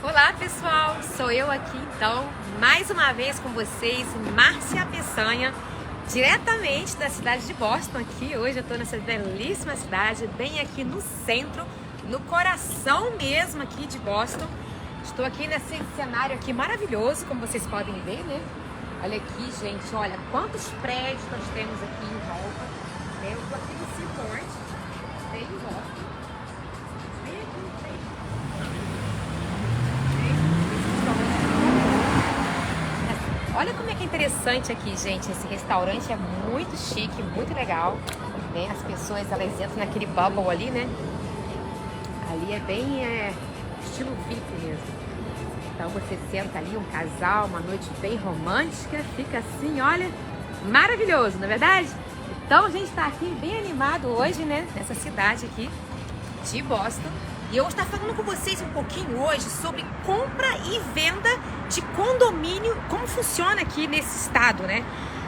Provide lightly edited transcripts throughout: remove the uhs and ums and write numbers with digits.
Olá pessoal, sou eu aqui então, mais uma vez com vocês, Márcia Peçanha, diretamente da cidade de Boston aqui. Hoje eu estou nessa belíssima cidade, bem aqui no centro, no coração mesmo aqui de Boston. Estou aqui nesse cenário aqui maravilhoso, como vocês podem ver, né? Olha aqui, gente, olha quantos prédios nós temos aqui em volta. Eu estou aqui no Seaport, bem em Boston. Bem aqui no centro. Olha como é que é interessante aqui, gente. Esse restaurante é muito chique, muito legal, né? As pessoas, elas entram naquele bubble ali, né? Ali é bem estilo VIP mesmo. Então você senta ali, um casal, uma noite bem romântica, fica assim, olha, maravilhoso, não é verdade? Então a gente está aqui bem animado hoje, né? Nessa cidade aqui de Boston. E eu vou estar falando com vocês um pouquinho hoje sobre compra e venda de condomínio, como funciona aqui nesse estado, né?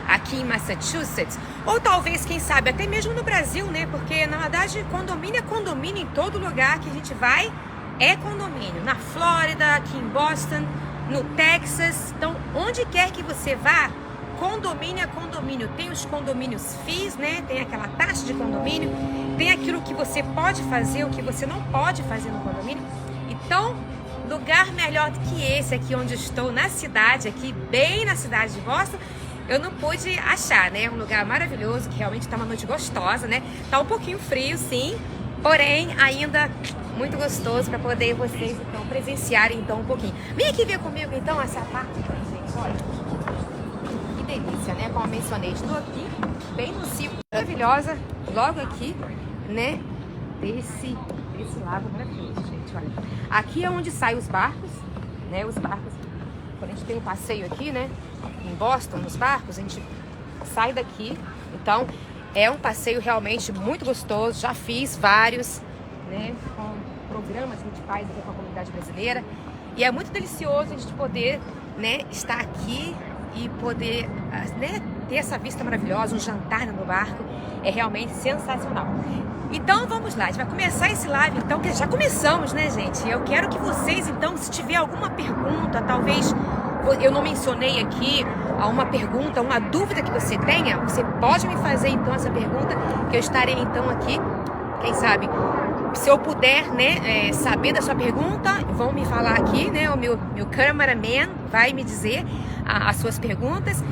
Aqui em Massachusetts, ou talvez, quem sabe, até mesmo no Brasil, né? Porque, na verdade, condomínio é condomínio em todo lugar que a gente vai, é condomínio. Na Flórida, aqui em Boston, no Texas. Então, onde quer que você vá, condomínio é condomínio. Tem os condomínios fees, né? Tem aquela taxa de condomínio. Tem aquilo que você pode fazer, o que você não pode fazer no condomínio. Então, lugar melhor do que esse aqui onde eu estou, na cidade, aqui bem na cidade de Boston, eu não pude achar, né? Um lugar maravilhoso, que realmente tá uma noite gostosa, né? Tá um pouquinho frio, sim, porém ainda muito gostoso para poder vocês, então, presenciarem, então, um pouquinho. Vem aqui ver comigo, então, essa parte aqui, gente, olha. Delícia, né? Como eu mencionei, estou aqui bem no ciclo maravilhosa, logo aqui, né? Desse lago maravilhoso, gente. Olha, aqui é onde saem os barcos, né? Os barcos, quando a gente tem um passeio aqui, né? Em Boston, nos barcos, a gente sai daqui. Então, é um passeio realmente muito gostoso. Já fiz vários, né? Com programas que a gente faz aqui com a comunidade brasileira. E é muito delicioso a gente poder, né? Estar aqui e poder, né, ter essa vista maravilhosa, um jantar no barco, é realmente sensacional. Então vamos lá, a gente vai começar esse live então, que já começamos, né, gente? Eu quero que vocês então, se tiver alguma pergunta, talvez eu não mencionei aqui, uma pergunta, uma dúvida que você tenha, você pode me fazer então essa pergunta, que eu estarei então aqui, quem sabe, se eu puder, né, saber da sua pergunta, vão me falar aqui, né, o meu cameraman vai me dizer as suas perguntas,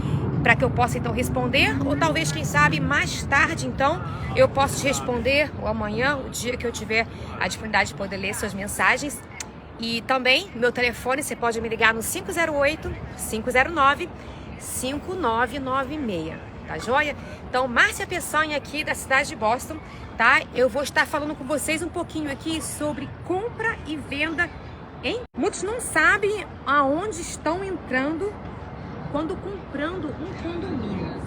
para que eu possa então responder, ou talvez, quem sabe, mais tarde então, eu posso te responder, ou amanhã, o dia que eu tiver a disponibilidade de poder ler suas mensagens. E também, meu telefone, você pode me ligar no 508-509-5996, tá joia? Então, Márcia Peçanha aqui da cidade de Boston, tá? Eu vou estar falando com vocês um pouquinho aqui sobre compra e venda em... Muitos não sabem aonde estão entrando quando comprando um condomínio.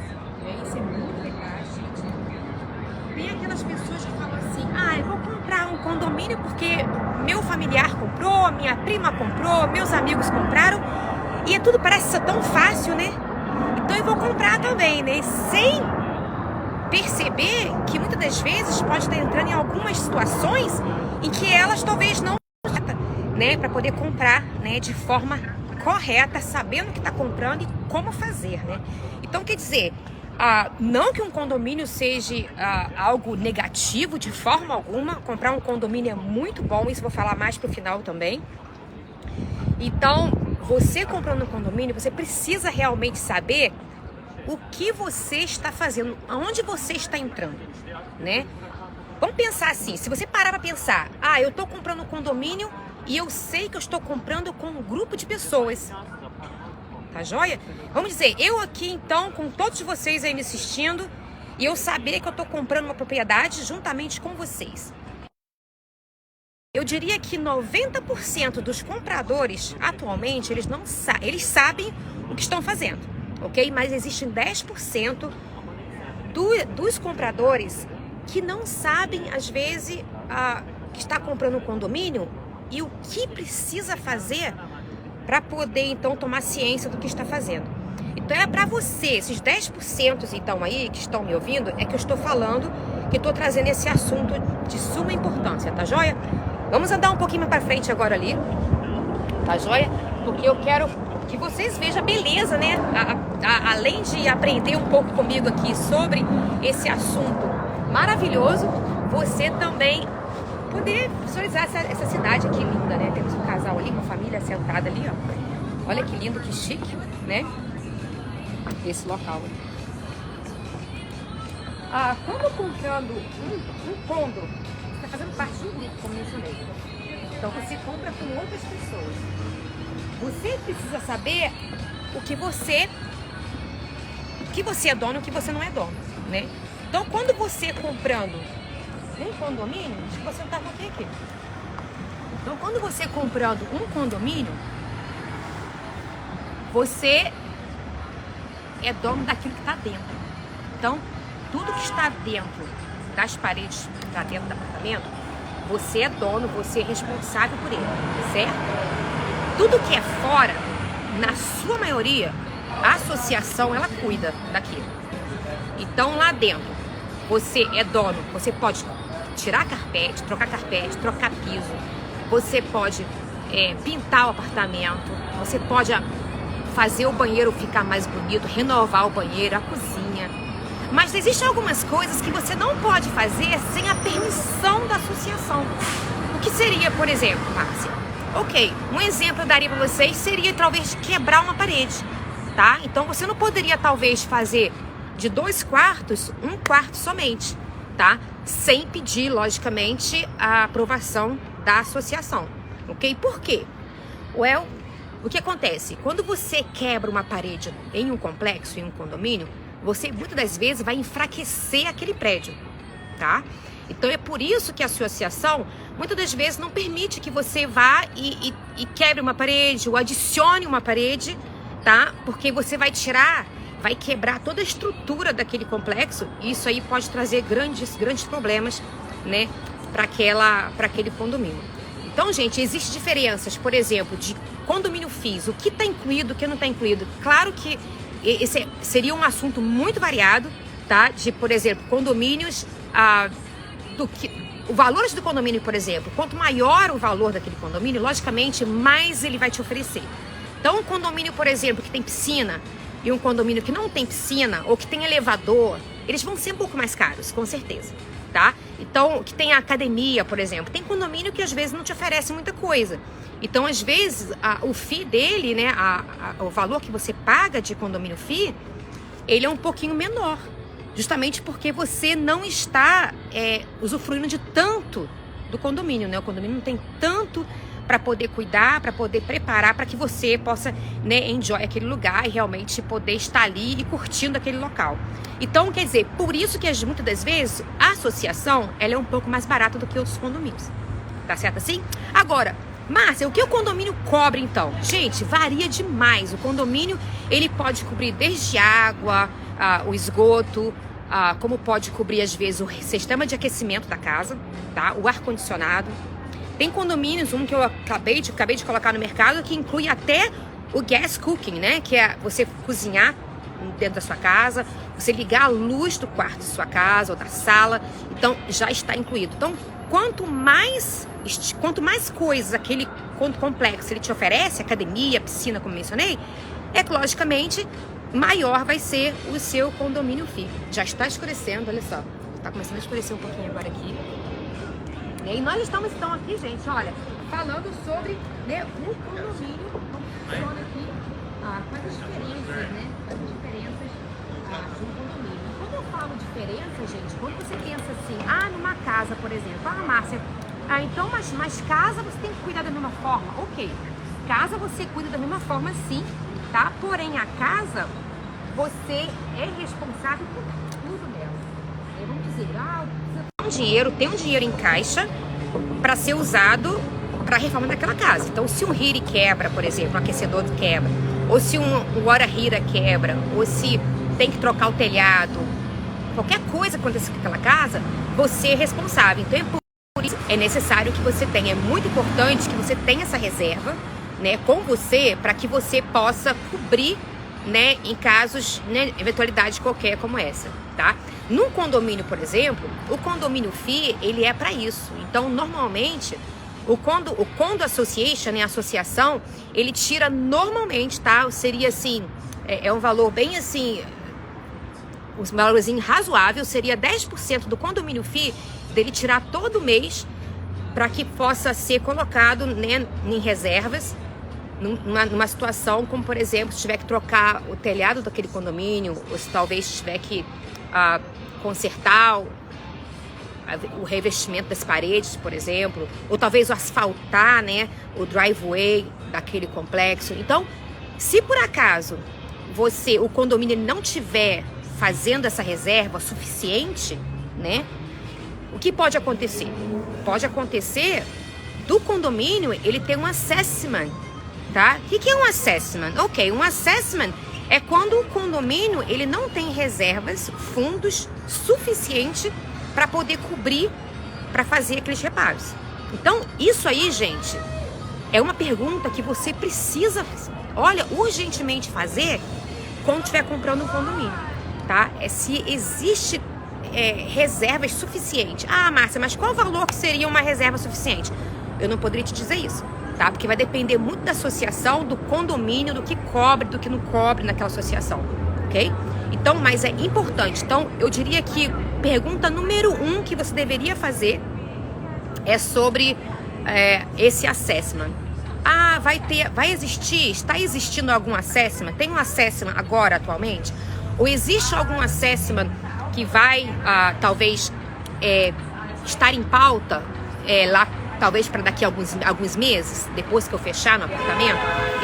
Isso é muito legal, gente. Tem aquelas pessoas que falam assim, eu vou comprar um condomínio porque meu familiar comprou, minha prima comprou, meus amigos compraram, e tudo parece ser tão fácil, né? Então eu vou comprar também, né? Sem perceber que muitas das vezes pode estar entrando em algumas situações em que elas talvez não, né, para poder comprar, né, de forma correta, sabendo o que está comprando e como fazer, né? Então, quer dizer, não que um condomínio seja algo negativo de forma alguma. Comprar um condomínio é muito bom, isso eu vou falar mais pro final também. Então, você comprando um condomínio, você precisa realmente saber o que você está fazendo, aonde você está entrando, né? Vamos pensar assim, se você parar para pensar, eu estou comprando um condomínio e eu sei que eu estou comprando com um grupo de pessoas, tá joia? Vamos dizer, eu aqui então, com todos vocês aí me assistindo, e eu saber que eu estou comprando uma propriedade juntamente com vocês. Eu diria que 90% dos compradores, atualmente, eles sabem o que estão fazendo, ok? Mas existem 10% dos compradores que não sabem, às vezes, que está comprando um condomínio e o que precisa fazer para poder, então, tomar ciência do que está fazendo. Então, é para você, esses 10% então aí que estão me ouvindo, é que eu estou falando, que estou trazendo esse assunto de suma importância, tá joia? Vamos andar um pouquinho mais para frente agora ali. tá joia? Porque eu quero que vocês vejam a beleza, né? Além de aprender um pouco comigo aqui sobre esse assunto maravilhoso, você também poder visualizar essa cidade aqui linda, né? Temos um casal ali, uma família sentada ali, ó. Olha que lindo, que chique, né? Esse local. Quando comprando um condo, você está fazendo parte de um grupo, como mencionei. Então você compra com outras pessoas. Você precisa saber o que você é dono e o que você não é dono, né? Então quando você comprando um condomínio, acho que você não tá com aqui. Então quando você comprando um condomínio, você é dono daquilo que está dentro. Então tudo que está dentro das paredes, que está dentro do apartamento, você é dono, você é responsável por ele, certo? Tudo que é fora, na sua maioria, a associação, ela cuida daquilo. Então, lá dentro, você é dono, você pode tirar carpete, trocar piso, você pode pintar o apartamento, você pode fazer o banheiro ficar mais bonito, renovar o banheiro, a cozinha. Mas existem algumas coisas que você não pode fazer sem a permissão da associação. O que seria, por exemplo, Márcia? Ok, um exemplo eu daria para vocês seria talvez quebrar uma parede, tá? Então você não poderia talvez fazer de 2 quartos, 1 quarto somente, tá? Sem pedir, logicamente, a aprovação da associação, ok? Por quê? Well, o que acontece? Quando você quebra uma parede em um complexo, em um condomínio, você muitas das vezes vai enfraquecer aquele prédio, tá? Então é por isso que a associação muitas das vezes não permite que você vá e quebre uma parede ou adicione uma parede, tá? Porque você vai quebrar toda a estrutura daquele complexo e isso aí pode trazer grandes problemas, né, para aquele condomínio. Então, gente, existem diferenças, por exemplo, de condomínio FIIs, o que está incluído, o que não está incluído. Claro que esse seria um assunto muito variado, tá? De, por exemplo, condomínios o valor do condomínio, por exemplo, quanto maior o valor daquele condomínio, logicamente, mais ele vai te oferecer. Então, um condomínio, por exemplo, que tem piscina e um condomínio que não tem piscina ou que tem elevador, eles vão ser um pouco mais caros, com certeza, tá? Então, que tem academia, por exemplo, tem condomínio que às vezes não te oferece muita coisa. Então, às vezes, o FII dele, né, o valor que você paga de condomínio FII, ele é um pouquinho menor. Justamente porque você não está usufruindo de tanto do condomínio, né? O condomínio não tem tanto para poder cuidar, para poder preparar, para que você possa, né, enjoy aquele lugar e realmente poder estar ali e curtindo aquele local. Então, quer dizer, por isso que muitas das vezes a associação ela é um pouco mais barata do que outros condomínios. Tá certo assim? Agora, Márcia, o que o condomínio cobre então? Gente, varia demais. O condomínio ele pode cobrir desde água, o esgoto, como pode cobrir às vezes o sistema de aquecimento da casa, tá? O ar-condicionado. Tem condomínios, um que eu acabei de colocar no mercado, que inclui até o gas cooking, né? Que é você cozinhar dentro da sua casa, você ligar a luz do quarto de sua casa ou da sala, então já está incluído. Então, quanto mais coisas aquele complexo ele te oferece, academia, piscina, como mencionei, é que logicamente maior vai ser o seu condomínio FII. Já está escurecendo, olha só. Está começando a escurecer um pouquinho agora aqui. E nós estamos então aqui, gente, olha, falando sobre, né, o condomínio, como funciona aqui, quais as diferenças, né? As diferenças de um condomínio. Quando eu falo diferença, gente, quando você pensa assim, numa casa, por exemplo, Márcia, então, mas casa você tem que cuidar da mesma forma. Ok, casa você cuida da mesma forma sim, tá? Porém, a casa, você é responsável por tudo dela. Vamos dizer, tem um dinheiro em caixa para ser usado para a reforma daquela casa. Então, se um heater quebra, por exemplo, um aquecedor quebra, ou se um water heater quebra, ou se tem que trocar o telhado, qualquer coisa acontecer com aquela casa, você é responsável. Então, por isso é necessário que você tenha, é muito importante que você tenha essa reserva, né, com você, para que você possa cobrir, né, em casos, né, eventualidade qualquer como essa, tá? Num condomínio, por exemplo, o condomínio FII, ele é para isso. Então, normalmente, O condo association, né, a associação, ele tira normalmente, tá? Seria assim, é um valor bem assim, um valorzinho razoável, seria 10% do condomínio fee dele tirar todo mês para que possa ser colocado, né, em reservas, numa situação como, por exemplo, se tiver que trocar o telhado daquele condomínio, ou se talvez tiver que consertar o revestimento das paredes, por exemplo, ou talvez asfaltar, né, o driveway daquele complexo. Então, se por acaso o condomínio não tiver fazendo essa reserva suficiente, né, o que pode acontecer? Pode acontecer do condomínio ele ter um assessment, tá? O que é um assessment? Ok, um assessment é quando o condomínio ele não tem reservas, fundos suficiente para poder cobrir, para fazer aqueles reparos. Então, isso aí, gente, é uma pergunta que você precisa, olha, urgentemente fazer quando estiver comprando um condomínio, tá? É se existe reservas suficientes. Ah, Márcia, mas qual o valor que seria uma reserva suficiente? Eu não poderia te dizer isso, tá? Porque vai depender muito da associação, do condomínio, do que cobre, do que não cobre naquela associação, ok? Então, mas é importante. Então, eu diria que pergunta número 1 que você deveria fazer é sobre esse assessment. Ah, está existindo algum assessment? Tem um assessment agora, atualmente? Ou existe algum assessment que vai, talvez, estar em pauta lá, talvez para daqui a alguns meses, depois que eu fechar no apartamento?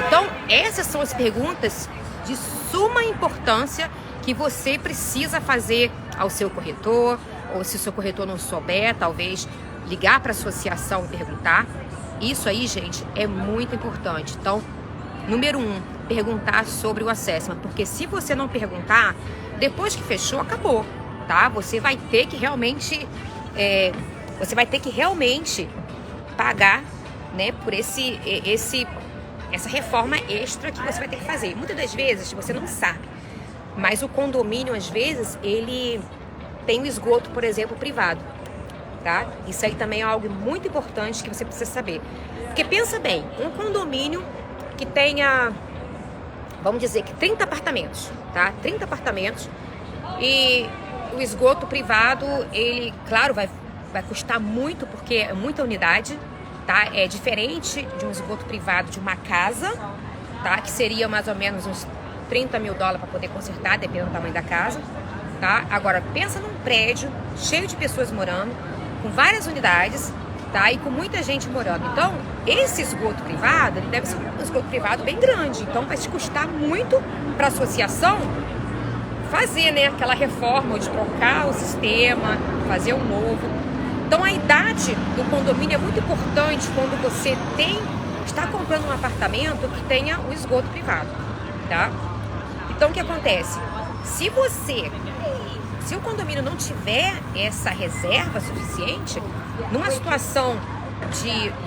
Então, essas são as perguntas de suma importância que você precisa fazer ao seu corretor, ou se o seu corretor não souber, talvez ligar para a associação e perguntar. Isso aí, gente, é muito importante. Então, número 1, perguntar sobre o assessment, porque se você não perguntar, depois que fechou, acabou, tá? Você vai ter que realmente, pagar, né, por essa reforma extra que você vai ter que fazer. Muitas das vezes você não sabe, mas o condomínio, às vezes, ele tem o esgoto, por exemplo, privado, tá? Isso aí também é algo muito importante que você precisa saber. Porque pensa bem, um condomínio que tenha, vamos dizer que 30 apartamentos, tá? 30 apartamentos, e o esgoto privado, ele, claro, vai custar muito, porque é muita unidade, tá? É diferente de um esgoto privado de uma casa, tá? Que seria mais ou menos uns $30 mil para poder consertar, dependendo do tamanho da casa, tá? Agora, pensa num prédio cheio de pessoas morando, com várias unidades, tá? E com muita gente morando. Então, esse esgoto privado, ele deve ser um esgoto privado bem grande. Então, vai te custar muito para a associação fazer, né, aquela reforma, de trocar o sistema, fazer um novo. Então, a idade do condomínio é muito importante quando você está comprando um apartamento que tenha o esgoto privado, tá? Então, o que acontece? Se o condomínio não tiver essa reserva suficiente, numa situação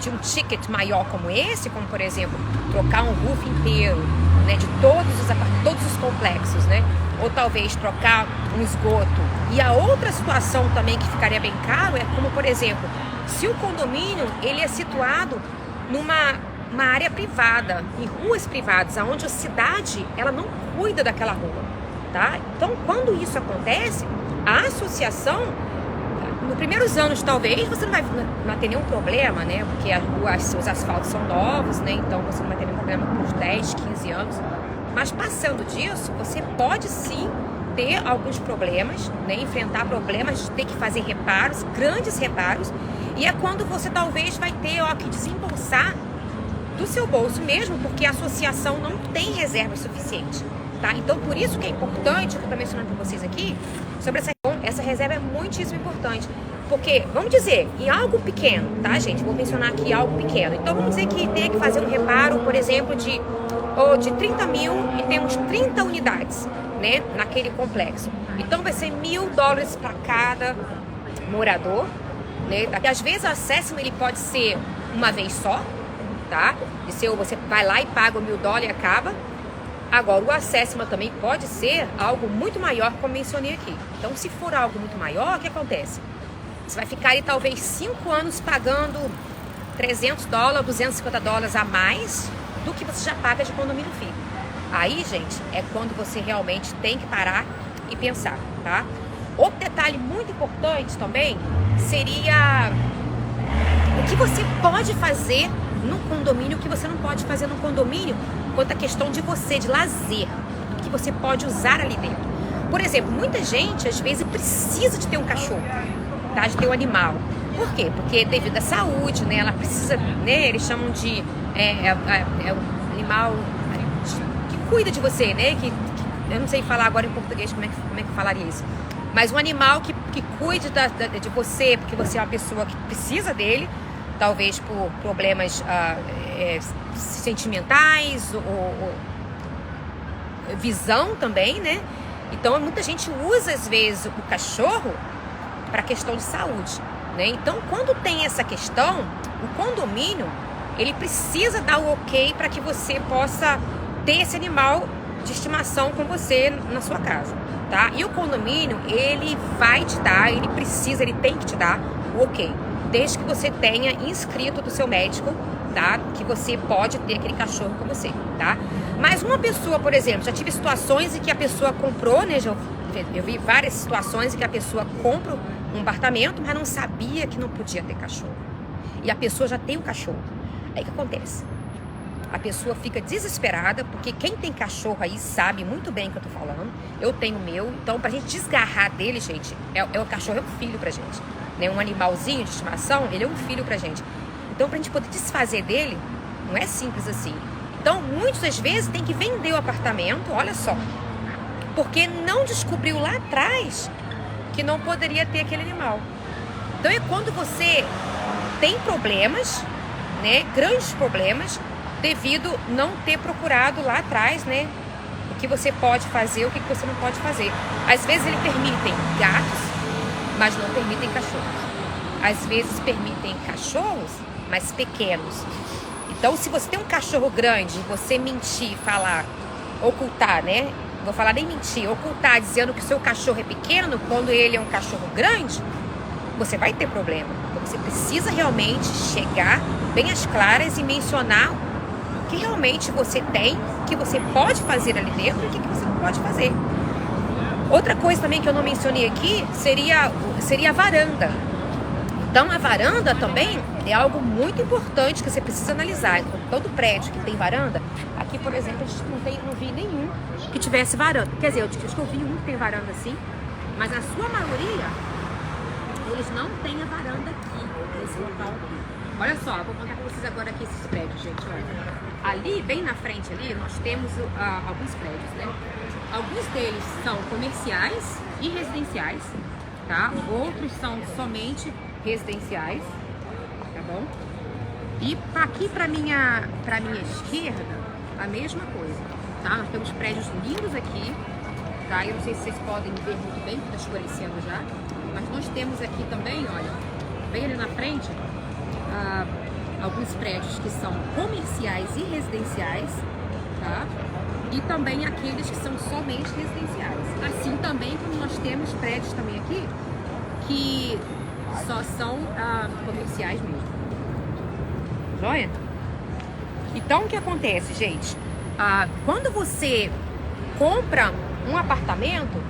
de um ticket maior como esse, como por exemplo, trocar um roof inteiro, né, de todos os complexos, né? Ou talvez trocar um esgoto. E a outra situação também que ficaria bem caro é como, por exemplo, se o condomínio ele é situado numa área privada, em ruas privadas, onde a cidade ela não cuida daquela rua, tá? Então, quando isso acontece, a associação, nos primeiros anos talvez você não vai ter nenhum problema, né? Porque os asfaltos são novos, né? Então você não vai ter nenhum problema por uns 10, 15 anos. Mas passando disso, você pode sim ter alguns problemas, né? Enfrentar problemas de ter que fazer reparos, grandes reparos. E é quando você talvez vai ter que desembolsar do seu bolso mesmo, porque a associação não tem reserva suficiente, tá? Então, por isso que é importante, eu estou mencionando para vocês aqui, sobre essa reserva é muitíssimo importante. Porque, vamos dizer, em algo pequeno, tá, gente? Vou mencionar aqui algo pequeno. Então, vamos dizer que tem que fazer um reparo, por exemplo, de 30 mil e temos 30 unidades, né, naquele complexo. Então, vai ser $1.000 para cada morador, né? Às vezes, o assessment ele pode ser uma vez só, tá? Você vai lá e paga $1.000 e acaba. Agora, o assessment também pode ser algo muito maior, como mencionei aqui. Então, se for algo muito maior, o que acontece? Você vai ficar aí talvez 5 anos pagando $300, $250 a mais do que você já paga de condomínio FII. Aí, gente, é quando você realmente tem que parar e pensar, tá? Outro detalhe muito importante também seria o que você pode fazer no condomínio, o que você não pode fazer no condomínio, quanto à questão de você, de lazer, o que você pode usar ali dentro. Por exemplo, muita gente, às vezes, precisa de ter um cachorro, tá? De ter um animal. Por quê? Porque devido à saúde, né? Ela precisa, né? Eles chamam de um animal que cuida de você, né? Que eu não sei falar agora em português como é que falaria isso. Mas um animal que cuide de você, porque você é uma pessoa que precisa dele, talvez por problemas sentimentais ou visão também, né? Então, muita gente usa, às vezes, o cachorro para questão de saúde, né? Então, quando tem essa questão, o condomínio, ele precisa dar o ok para que você possa ter esse animal de estimação com você na sua casa, tá? E o condomínio, ele vai te dar, ele tem que te dar o ok, desde que você tenha inscrito do seu médico, tá? Que você pode ter aquele cachorro com você, tá? Mas uma pessoa, por exemplo, já tive situações em que a pessoa comprou, né? Eu vi várias situações em que a pessoa compra um apartamento, mas não sabia que não podia ter cachorro. E a pessoa já tem um cachorro. Aí o que acontece? A pessoa fica desesperada, porque quem tem cachorro aí sabe muito bem o que eu tô falando. Eu tenho o meu, então pra gente desgarrar dele, gente, o cachorro é um filho pra gente, né? Um animalzinho de estimação, ele é um filho pra gente. Então pra gente poder desfazer dele, não é simples assim. Então muitas das vezes tem que vender o apartamento, olha só, porque não descobriu lá atrás que não poderia ter aquele animal. Então é quando você tem problemas, né, grandes problemas, devido não ter procurado lá atrás, né, o que você pode fazer, o que você não pode fazer. Às vezes eles permitem gatos, mas não permitem cachorros. Às vezes permitem cachorros, mas pequenos. Então, se você tem um cachorro grande, você mentir, falar, ocultar, né? Vou falar nem mentir, ocultar, dizendo que o seu cachorro é pequeno, quando ele é um cachorro grande, você vai ter problema. Então, você precisa realmente chegar bem às claras e mencionar o que realmente você tem, o que você pode fazer ali dentro e o que você não pode fazer. Outra coisa também que eu não mencionei aqui seria a varanda. Então, a varanda também é algo muito importante que você precisa analisar. Então, todo prédio que tem varanda, aqui, por exemplo, a gente não vi nenhum que tivesse varanda. Quer dizer, eu acho que eu vi um que tem varanda assim, mas a sua maioria, eles não têm a varanda aqui, nesse local aqui. Olha só, eu vou contar pra vocês agora aqui esses prédios, gente. Olha. Ali, bem na frente ali, nós temos alguns prédios, né? Alguns deles são comerciais e residenciais, tá? Outros são somente residenciais, tá bom? E aqui pra minha esquerda, a mesma coisa, tá? Nós temos prédios lindos aqui, tá? Eu não sei se vocês podem ver muito bem, porque tá escurecendo já, mas nós temos aqui também, olha, bem ali na frente, alguns prédios que são comerciais e residenciais, tá? E também aqueles que são somente residenciais. Assim também como nós temos prédios também aqui que só são comerciais mesmo. Joia? Então o que acontece, gente? Quando você compra um apartamento,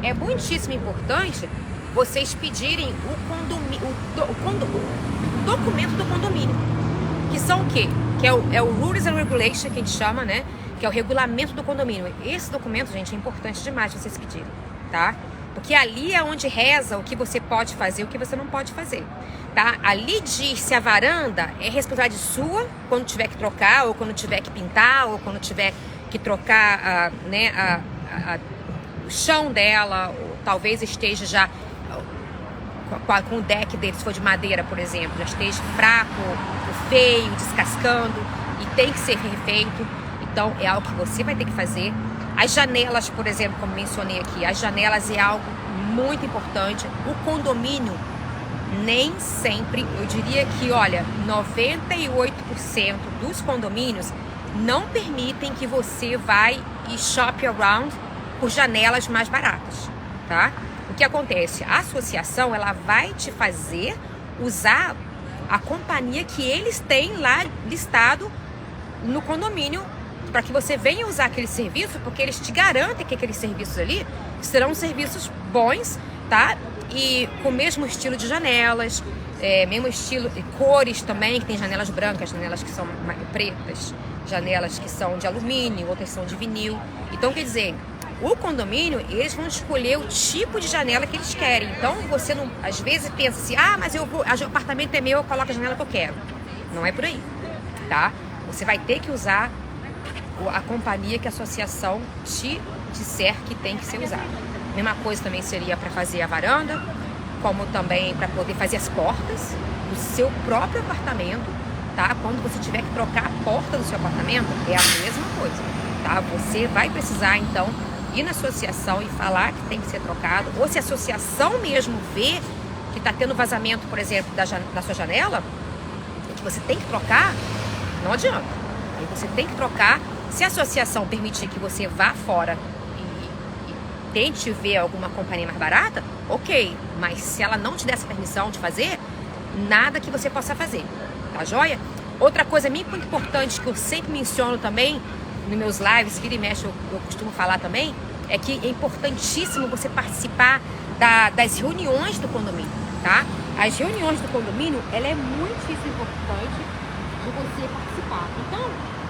é muitíssimo importante vocês pedirem o documento do condomínio, que são o quê? Que é o Rules and Regulations, que a gente chama, né? Que é o regulamento do condomínio. Esse documento, gente, é importante demais vocês pedirem, tá? Porque ali é onde reza o que você pode fazer e o que você não pode fazer, tá? Ali diz se a varanda é responsabilidade sua quando tiver que trocar, ou quando tiver que pintar, ou quando tiver que trocar o chão dela, ou talvez esteja já com o deck dele, se for de madeira, por exemplo, já esteja fraco, feio, descascando e tem que ser refeito. Então é algo que você vai ter que fazer. As janelas, por exemplo, como mencionei aqui, as janelas é algo muito importante. O condomínio, nem sempre, eu diria que, olha, 98% dos condomínios não permitem que você vá e shop around por janelas mais baratas, tá? O que acontece? A associação, ela vai te fazer usar a companhia que eles têm lá listado no condomínio, para que você venha usar aquele serviço, porque eles te garantem que aqueles serviços ali serão serviços bons, tá? E com o mesmo estilo de janelas, mesmo estilo e cores também, que tem janelas brancas, janelas que são pretas, janelas que são de alumínio, outras são de vinil. Então, quer dizer, o condomínio, eles vão escolher o tipo de janela que eles querem. Então, você não, às vezes pensa assim, mas o apartamento é meu, eu coloco a janela que eu quero. Não é por aí, tá? Você vai ter que usar a companhia que a associação te disser que tem que ser usada. Mesma coisa também seria para fazer a varanda, como também para poder fazer as portas do seu próprio apartamento, tá? Quando você tiver que trocar a porta do seu apartamento, é a mesma coisa, tá? Você vai precisar, então, ir na associação e falar que tem que ser trocado, ou se a associação mesmo vê que está tendo vazamento, por exemplo, da sua janela, que você tem que trocar, não adianta. Aí você tem que trocar. Se a associação permitir que você vá fora e tente ver alguma companhia mais barata, ok. Mas se ela não te der essa permissão de fazer, nada que você possa fazer, tá joia? Outra coisa muito importante que eu sempre menciono também nos meus lives, vira e mexe, eu costumo falar também, é que é importantíssimo você participar das reuniões do condomínio, tá? As reuniões do condomínio, ela é muitíssimo importante de você participar. Então,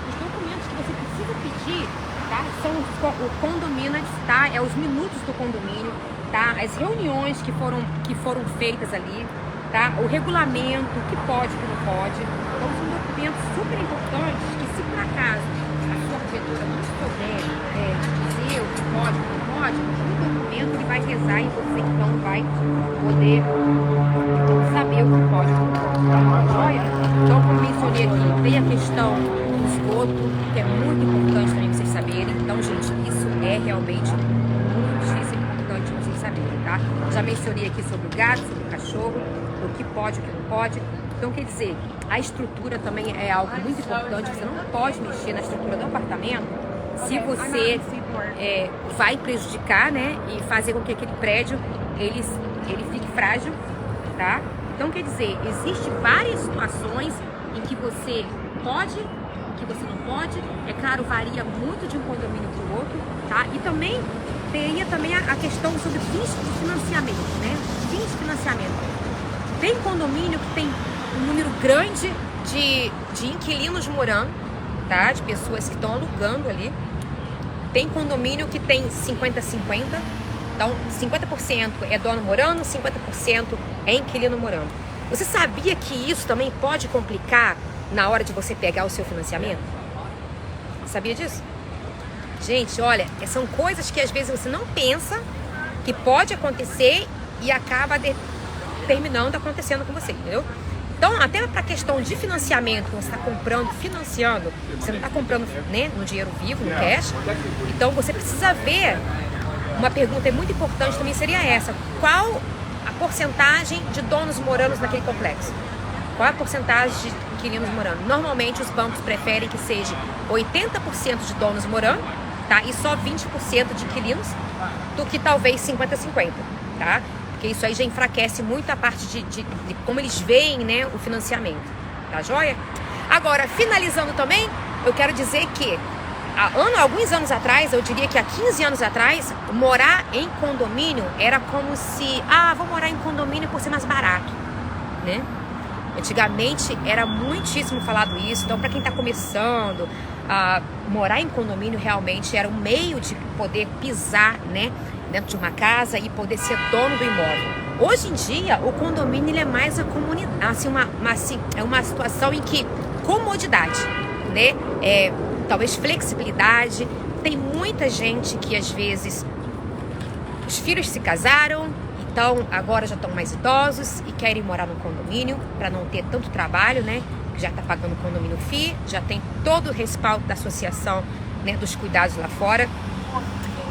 os documentos que você precisa pedir, tá? São o condomínio, tá? É os minutos do condomínio, tá? As reuniões que foram feitas ali, tá? O regulamento, o que pode, o que não pode. Então, são documentos super importantes que, se por acaso a sua corretora não souber dizer o que pode, o que não pode, o documento ele vai pesar e você então vai poder saber o que pode, o que não pode, tá? Joia? Então, como mencionei aqui, tem a questão do esgoto, que é muito importante também vocês saberem. Então, gente, isso é realmente muitíssimo importante vocês saberem, tá? Já mencionei aqui sobre o gato, sobre o cachorro, o que pode, o que não pode. Então, quer dizer, a estrutura também é algo muito importante. Você não pode mexer na estrutura do apartamento se você vai prejudicar, né? E fazer com que aquele prédio ele fique frágil, tá? Então, quer dizer, existem várias situações em que você pode, que você não pode. É claro, varia muito de um condomínio para o outro, tá? E também teria também a questão sobre fins de financiamento, né? Fins de financiamento. Tem condomínio que tem um número grande de inquilinos morando, tá? De pessoas que estão alugando ali. Tem condomínio que tem 50-50. Então, 50% é dono morando, 50% é inquilino morando. Você sabia que isso também pode complicar na hora de você pegar o seu financiamento? Sabia disso? Gente, olha, são coisas que às vezes você não pensa que pode acontecer e acaba terminando acontecendo com você, entendeu? Então, até para a questão de financiamento, você está comprando, financiando, você não está comprando, né, no dinheiro vivo, no cash. Então, você precisa ver. Uma pergunta muito importante também seria essa: qual a porcentagem de donos morando naquele complexo? Qual a porcentagem de inquilinos morando? Normalmente, os bancos preferem que seja 80% de donos morando, tá? E só 20% de inquilinos, do que talvez 50-50, tá? Porque isso aí já enfraquece muito a parte de como eles veem, né, o financiamento, tá joia? Agora, finalizando também, eu quero dizer que alguns anos atrás, eu diria que há 15 anos atrás, morar em condomínio era como se, vou morar em condomínio por ser mais barato, né? Antigamente era muitíssimo falado isso. Então, para quem está começando, morar em condomínio realmente era um meio de poder pisar, né, dentro de uma casa e poder ser dono do imóvel. Hoje em dia, o condomínio ele é mais a comunidade, assim, é uma situação em que comodidade, né? Talvez flexibilidade. Tem muita gente que às vezes os filhos se casaram, então agora já estão mais idosos e querem morar no condomínio para não ter tanto trabalho, né? Já está pagando condomínio FII, já tem todo o respaldo da associação, né, dos cuidados lá fora.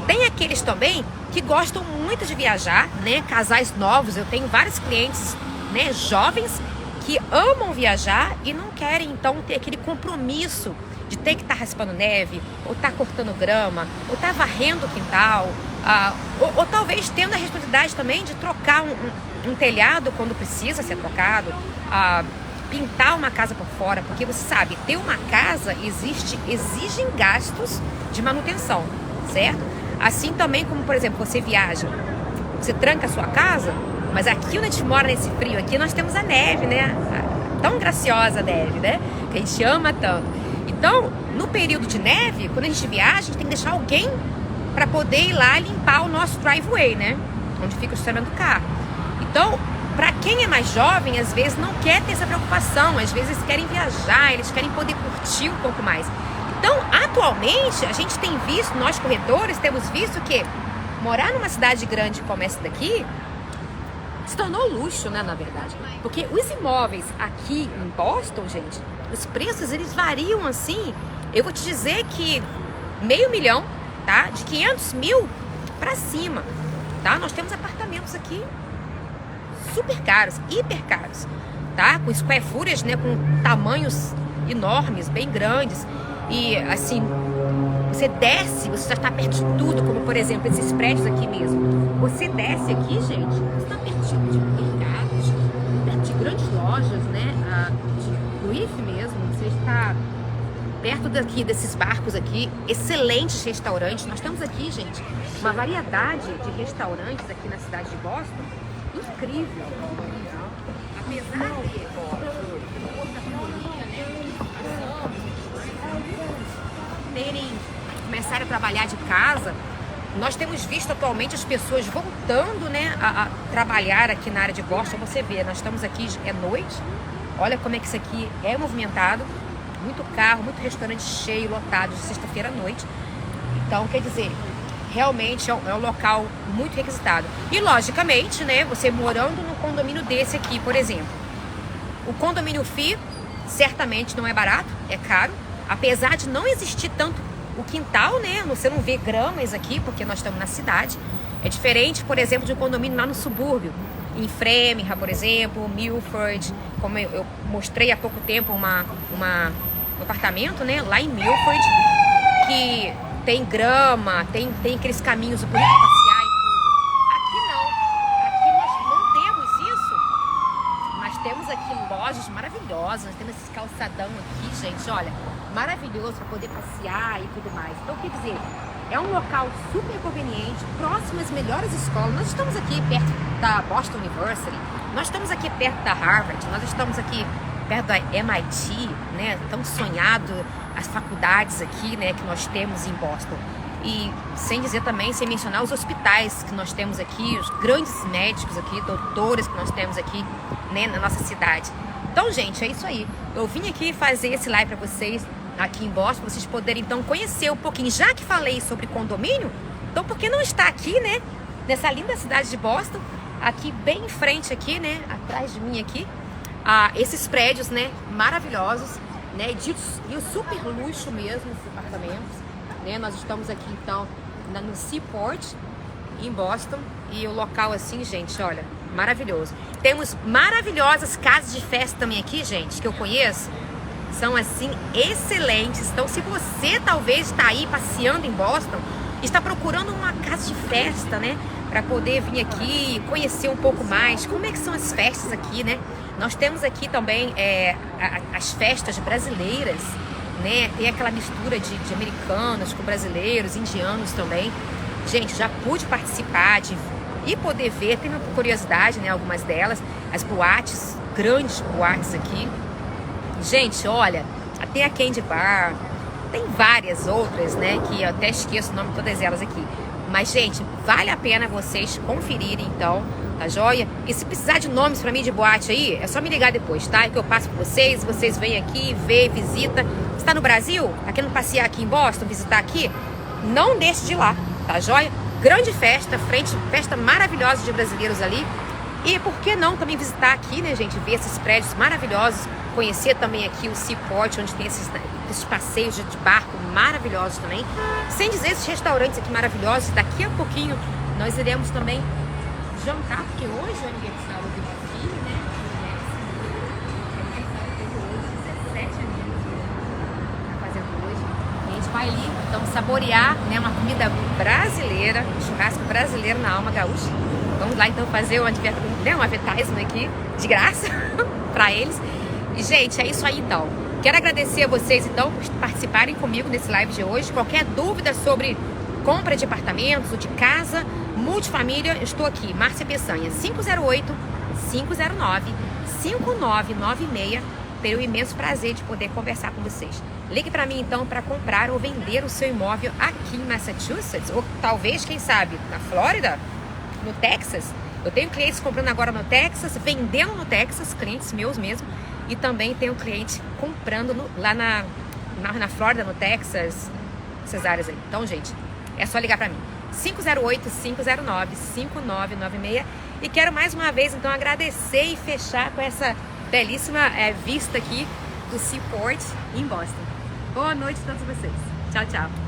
Tem aqueles também que gostam muito de viajar, né? Casais novos. Eu tenho vários clientes, né, jovens que amam viajar e não querem então ter aquele compromisso de ter que estar raspando neve, ou estar cortando grama, ou estar varrendo o quintal, ou talvez tendo a responsabilidade também de trocar um telhado quando precisa ser trocado, pintar uma casa por fora, porque você sabe, ter uma casa exigem gastos de manutenção, certo? Assim também como, por exemplo, você viaja, você tranca a sua casa, mas aqui onde a gente mora nesse frio aqui, nós temos a neve, né? Tão graciosa a neve, né? Que a gente ama tanto. Então, no período de neve, quando a gente viaja, a gente tem que deixar alguém para poder ir lá limpar o nosso driveway, né? Onde fica o estacionamento do carro. Então, para quem é mais jovem, às vezes não quer ter essa preocupação, às vezes eles querem viajar, eles querem poder curtir um pouco mais. Então, atualmente, a gente tem visto, nós corretores temos visto que morar numa cidade grande como essa daqui se tornou luxo, né, na verdade. Porque os imóveis aqui em Boston, gente, os preços, eles variam assim, eu vou te dizer que $500 mil, tá? De 500 mil para cima, tá? Nós temos apartamentos aqui super caros, hiper caros, tá? Com square footage, né? Com tamanhos enormes, bem grandes. E assim, você desce, você já está perto de tudo, como por exemplo esses prédios aqui mesmo. Você desce aqui, gente, você está pertinho de mercados, perto de grandes lojas, né? De grife mesmo, você está perto daqui desses barcos aqui, excelentes restaurantes. Nós temos aqui, gente, uma variedade de restaurantes aqui na cidade de Boston, incrível. Apesar de começarem a trabalhar de casa, nós temos visto atualmente as pessoas voltando, né, a trabalhar aqui na área de Boston. Você vê, nós estamos aqui, é noite, olha como é que isso aqui é movimentado, muito carro, muito restaurante cheio, lotado de sexta-feira à noite. Então, quer dizer, realmente é um local muito requisitado. E logicamente, né, você morando num condomínio desse aqui, por exemplo, o condomínio fee certamente não é barato, é caro, apesar de não existir tanto o quintal, né? Você não vê gramas aqui, porque nós estamos na cidade. É diferente, por exemplo, de um condomínio lá no subúrbio, em Framingham, por exemplo, Milford, como eu mostrei há pouco tempo um apartamento, né? Lá em Milford, que tem grama, tem aqueles caminhos bonitos para passear e tudo. Aqui não. Aqui nós não temos isso, mas temos aqui lojas maravilhosas, nós temos esse calçadão aqui, gente, olha, maravilhoso para poder passear e tudo mais. Então, quer dizer, é um local super conveniente, próximo às melhores escolas. Nós estamos aqui perto da Boston University, nós estamos aqui perto da Harvard, nós estamos aqui perto da MIT, né? Tão sonhado as faculdades aqui, né, que nós temos em Boston. E sem dizer também, sem mencionar os hospitais que nós temos aqui, os grandes médicos aqui, doutores que nós temos aqui, né, na nossa cidade. Então, gente, é isso aí. Eu vim aqui fazer esse live para vocês aqui em Boston, pra vocês poderem então conhecer um pouquinho. Já que falei sobre condomínio, então por que não estar aqui, né, nessa linda cidade de Boston, aqui bem em frente aqui, né, atrás de mim aqui, esses prédios, né, maravilhosos, né, e o super luxo mesmo, esses apartamentos, né. Nós estamos aqui então no Seaport, em Boston, e o local assim, gente, olha, maravilhoso. Temos maravilhosas casas de festa também aqui, gente, que eu conheço, são assim excelentes. Então, se você talvez está aí passeando em Boston, está procurando uma casa de festa, né, para poder vir aqui conhecer um pouco mais como é que são as festas aqui, né? Nós temos aqui também as festas brasileiras, né? Tem aquela mistura de americanos com brasileiros, indianos também. Gente, já pude participar e poder ver, tenho curiosidade, né, algumas delas, as boates, grandes boates aqui. Gente, olha, tem a Candy Bar, tem várias outras, né, que eu até esqueço o nome de todas elas aqui. Mas, gente, vale a pena vocês conferirem, então, tá joia? E se precisar de nomes pra mim de boate aí, é só me ligar depois, tá? Que eu passo pra vocês vêm aqui, vê, visita. Você tá no Brasil? Tá querendo passear aqui em Boston, visitar aqui? Não deixe de ir lá, tá joia? Grande festa, festa maravilhosa de brasileiros ali. E por que não também visitar aqui, né, gente? Ver esses prédios maravilhosos. Conhecer também aqui o Seaport, onde tem esses passeios de barco maravilhosos também. Sem dizer esses restaurantes aqui maravilhosos. Daqui a pouquinho nós iremos também jantar, porque hoje é o aniversário do meu filho, né? É aniversário dele hoje, 17 anos. Tá fazendo hoje. E a gente vai ali, então, saborear, né, uma comida brasileira, um churrasco brasileiro na Alma Gaúcha. Vamos lá, então, fazer um advertisement aqui, de graça, para eles. E, gente, é isso aí então. Quero agradecer a vocês então por participarem comigo nesse live de hoje. Qualquer dúvida sobre compra de apartamentos ou de casa, multifamília, eu estou aqui, Márcia Peçanha, 508-509-5996. Terei um imenso prazer de poder conversar com vocês. Ligue para mim então para comprar ou vender o seu imóvel aqui em Massachusetts, ou talvez, quem sabe, na Flórida, no Texas. Eu tenho clientes comprando agora no Texas, vendendo no Texas, clientes meus mesmo, e também tenho cliente comprando lá na Flórida, no Texas, essas áreas aí. Então, gente, é só ligar para mim. 508-509-5996. E quero mais uma vez, então, agradecer e fechar com essa belíssima vista aqui do Seaport em Boston. Boa noite a todos vocês. Tchau, tchau.